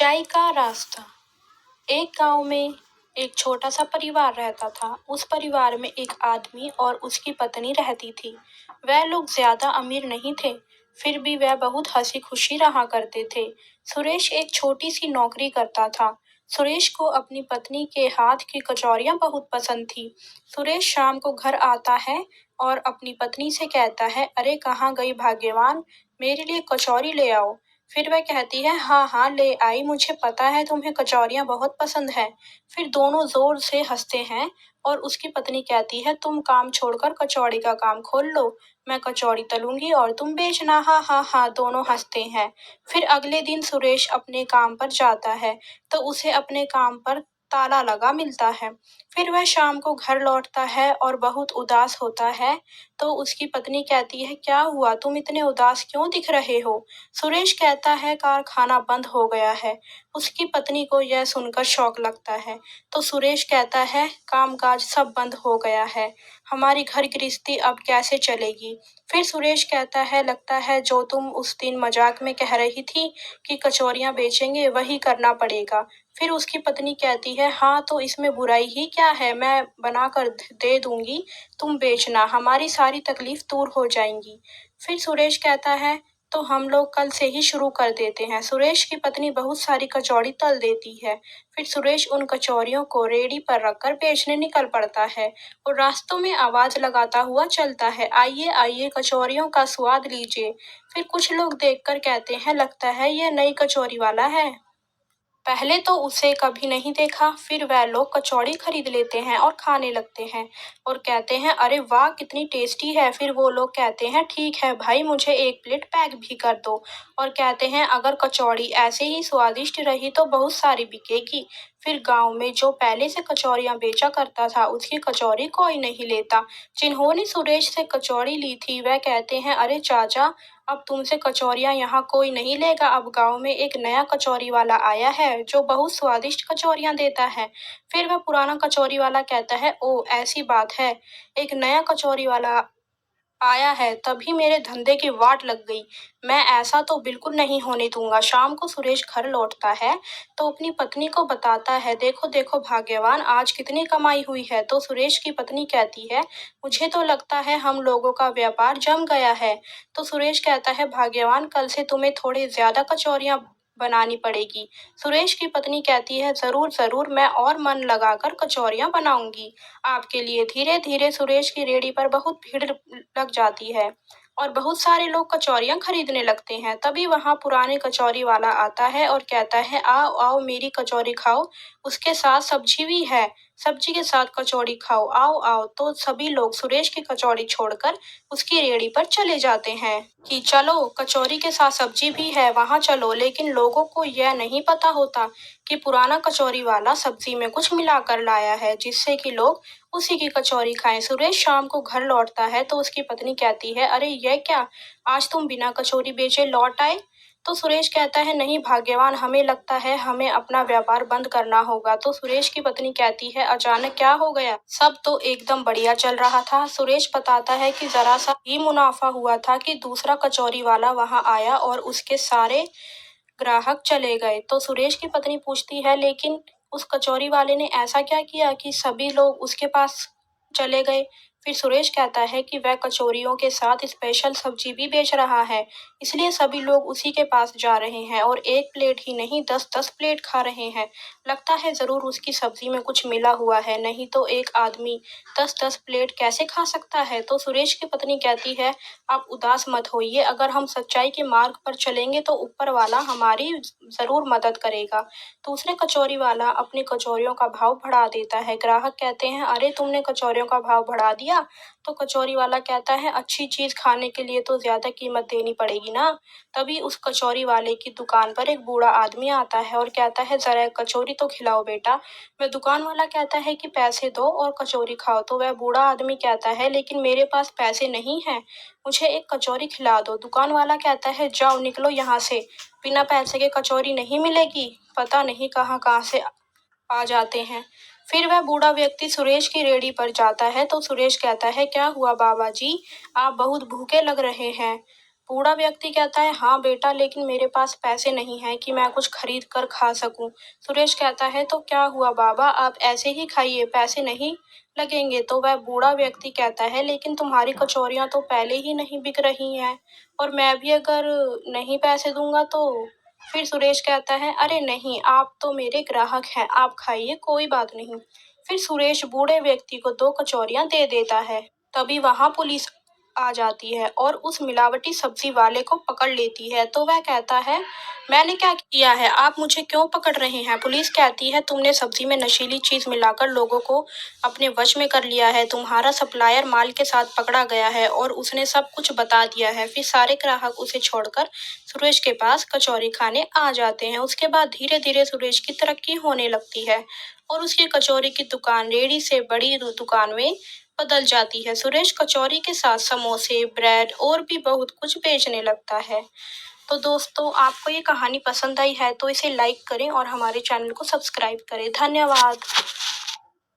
सच्चाई का रास्ता। एक गांव में एक छोटा सा परिवार रहता था। उस परिवार में एक आदमी और उसकी पत्नी रहती थी। वह लोग ज्यादा अमीर नहीं थे, फिर भी वह बहुत हंसी खुशी रहा करते थे। सुरेश एक छोटी सी नौकरी करता था। सुरेश को अपनी पत्नी के हाथ की कचौरियां बहुत पसंद थी। सुरेश शाम को घर आता है और अपनी पत्नी से कहता है, अरे कहाँ गई भाग्यवान, मेरे लिए कचौरी ले आओ। फिर वह कहती है, हाँ हाँ ले आई, मुझे पता है तुम्हें कचौरियाँ बहुत पसंद है। फिर दोनों जोर से हंसते हैं और उसकी पत्नी कहती है, तुम काम छोड़कर कचौड़ी का काम खोल लो, मैं कचौड़ी तलूंगी और तुम बेचना। हाँ हाँ हाँ, दोनों हंसते हैं। फिर अगले दिन सुरेश अपने काम पर जाता है तो उसे अपने काम पर ताला लगा मिलता है। फिर वह शाम को घर लौटता है और बहुत उदास होता है। तो उसकी पत्नी कहती है, क्या हुआ, तुम इतने उदास क्यों दिख रहे हो? सुरेश कहता है, कारखाना बंद हो गया है। उसकी पत्नी को यह सुनकर शौक लगता है। तो सुरेश कहता है, कामकाज सब बंद हो गया है, हमारी घर गृहस्थी अब कैसे चलेगी? फिर सुरेश कहता है, लगता है जो तुम उस दिन मजाक में कह रही थी कि कचौरियां बेचेंगे वही करना पड़ेगा। फिर उसकी पत्नी कहती है, हाँ तो इसमें बुराई ही क्या है, मैं बना कर दे दूंगी, तुम बेचना, हमारी सारी तकलीफ दूर हो जाएंगी। फिर सुरेश कहता है, तो हम लोग कल से ही शुरू कर देते हैं। सुरेश की पत्नी बहुत सारी कचौड़ी तल देती है। फिर सुरेश उन कचौरियों को रेडी पर रखकर बेचने निकल पड़ता है और रास्तों में आवाज लगाता हुआ चलता है, आइए आइए कचौरियों का स्वाद लीजिए। फिर कुछ लोग देखकर कहते हैं, लगता है ये नई कचौरी वाला है, पहले तो उसे कभी नहीं देखा। फिर वह लोग कचौड़ी खरीद लेते हैं और खाने लगते हैं और कहते हैं, अरे वाह कितनी टेस्टी है। फिर वो लोग कहते हैं, ठीक है भाई, मुझे एक प्लेट पैक भी कर दो। और कहते हैं, अगर कचौड़ी ऐसे ही स्वादिष्ट रही तो बहुत सारी बिकेगी। फिर गांव में जो पहले से कचौरियां बेचा करता था उसकी कचौरी कोई नहीं लेता। जिन्होंने सुरेश से कचौड़ी ली थी वह कहते हैं, अरे चाचा, अब तुमसे कचौरियां यहाँ कोई नहीं लेगा, अब गांव में एक नया कचौरी वाला आया है जो बहुत स्वादिष्ट कचौरियां देता है। फिर वह पुराना कचौरी वाला कहता है, ओ ऐसी बात है, एक नया कचौरी वाला आया है, तभी मेरे धंधे की वाट लग गई, मैं ऐसा तो बिल्कुल नहीं होने दूंगा। शाम को सुरेश घर लौटता है तो अपनी पत्नी को बताता है, देखो देखो भाग्यवान, आज कितनी कमाई हुई है। तो सुरेश की पत्नी कहती है, मुझे तो लगता है हम लोगों का व्यापार जम गया है। तो सुरेश कहता है, भाग्यवान, कल से तुम्हें थोड़ी ज्यादा कचौरियां बनानी पड़ेगी। सुरेश की पत्नी कहती है, जरूर जरूर, मैं और मन लगाकर कचौरियां बनाऊंगी आपके लिए। धीरे धीरे सुरेश की रेहड़ी पर बहुत भीड़ लग जाती है और बहुत सारे लोग कचौरियां खरीदने लगते हैं। तभी वहां पुराने कचौरी वाला आता है और कहता है, आओ आओ मेरी कचौरी खाओ, उसके साथ सब्जी भी है, सब्जी के साथ कचौड़ी खाओ, आओ आओ। तो सभी लोग सुरेश की कचौड़ी छोड़कर उसकी रेहड़ी पर चले जाते हैं कि चलो कचौरी के साथ सब्जी भी है, वहां चलो। लेकिन लोगों को यह नहीं पता होता कि पुराना कचौरी वाला सब्जी में कुछ मिलाकर लाया है जिससे कि लोग उसी की कचौरी खाएं। सुरेश शाम को घर लौटता है तो उसकी पत्नी कहती है, अरे यह क्या, आज तुम बिना कचौरी बेचे लौट आए? तो सुरेश कहता है, नहीं भाग्यवान, हमें लगता है हमें अपना व्यापार बंद करना होगा। तो सुरेश की पत्नी कहती है, अचानक क्या हो गया, सब तो एकदम बढ़िया चल रहा था। सुरेश बताता है कि जरा सा ही मुनाफा हुआ था कि दूसरा कचौरी वाला वहां आया और उसके सारे ग्राहक चले गए। तो सुरेश की पत्नी पूछती है, लेकिन उस कचौरी वाले ने ऐसा क्या किया कि सभी लोग उसके पास चले गए? फिर सुरेश कहता है कि वह कचौरियों के साथ स्पेशल सब्जी भी बेच रहा है, इसलिए सभी लोग उसी के पास जा रहे हैं और एक प्लेट ही नहीं 10-10 प्लेट खा रहे हैं। लगता है जरूर उसकी सब्जी में कुछ मिला हुआ है, नहीं तो एक आदमी 10-10 प्लेट कैसे खा सकता है? तो सुरेश की पत्नी कहती है, आप उदास मत होइए, अगर हम सच्चाई के मार्ग पर चलेंगे तो ऊपर वाला हमारी जरूर मदद करेगा। दूसरे कचौरी वाला अपनी कचौरियों का भाव बढ़ा देता है। ग्राहक कहते हैं, अरे तुमने कचौरियों का भाव बढ़ा दिया? तो कचौरी वाला कहता है, अच्छी चीज खाने के लिए तो ज्यादा कीमत देनी पड़ेगी ना। तभी उस कचौरी वाले की दुकान पर एक बूढ़ा आदमी आता है और कहता है, जरा एक कचौरी तो खिलाओ बेटा। वह दुकान वाला कहता है कि पैसे दो और कचौरी खाओ। तो वह बूढ़ा आदमी कहता है, लेकिन मेरे पास पैसे नहीं है, मुझे एक कचौरी खिला दो। दुकान वाला कहता है, जाओ निकलो यहाँ से, बिना पैसे के कचौरी नहीं मिलेगी। पता नहीं कहाँ कहाँ से आ जाते हैं। फिर वह बूढ़ा व्यक्ति सुरेश की रेहड़ी पर जाता है तो सुरेश कहता है, क्या हुआ बाबा जी, आप बहुत भूखे लग रहे हैं, बूढ़ा व्यक्ति कहता है, हाँ बेटा, लेकिन मेरे पास पैसे नहीं हैं कि मैं कुछ खरीद कर खा सकूं। सुरेश कहता है, तो क्या हुआ बाबा, आप ऐसे ही खाइए, पैसे नहीं लगेंगे। तो वह बूढ़ा व्यक्ति कहता है, लेकिन तुम्हारी कचौरियां तो पहले ही नहीं बिक रही हैं, और मैं भी अगर नहीं पैसे दूंगा तो। फिर सुरेश कहता है, अरे नहीं, आप तो मेरे ग्राहक हैं, आप खाइए, कोई बात नहीं। फिर सुरेश बूढ़े व्यक्ति को 2 कचौरियां दे देता है। तभी वहां पुलिस आ जाती है और उस मिलावटी सब्जी वाले को पकड़ लेती है। तो वह कहता है, मैंने क्या किया है, आप मुझे क्यों पकड़ रहे हैं? पुलिस कहती है, तुमने सब्जी में नशीली चीज मिलाकर लोगों को अपने वश में कर लिया है। तुम्हारा सप्लायर माल के साथ पकड़ा गया है और उसने सब कुछ बता दिया है। फिर सारे ग्राहक उसे छोड़कर सुरेश के पास कचौरी खाने आ जाते हैं। उसके बाद धीरे धीरे सुरेश की तरक्की होने लगती है और उसकी कचौरी की दुकान रेडी से बड़ी दुकान में बदल जाती है। सुरेश कचौरी के साथ समोसे, ब्रेड और भी बहुत कुछ बेचने लगता है। तो दोस्तों, आपको ये कहानी पसंद आई है तो इसे लाइक करें और हमारे चैनल को सब्सक्राइब करें। धन्यवाद।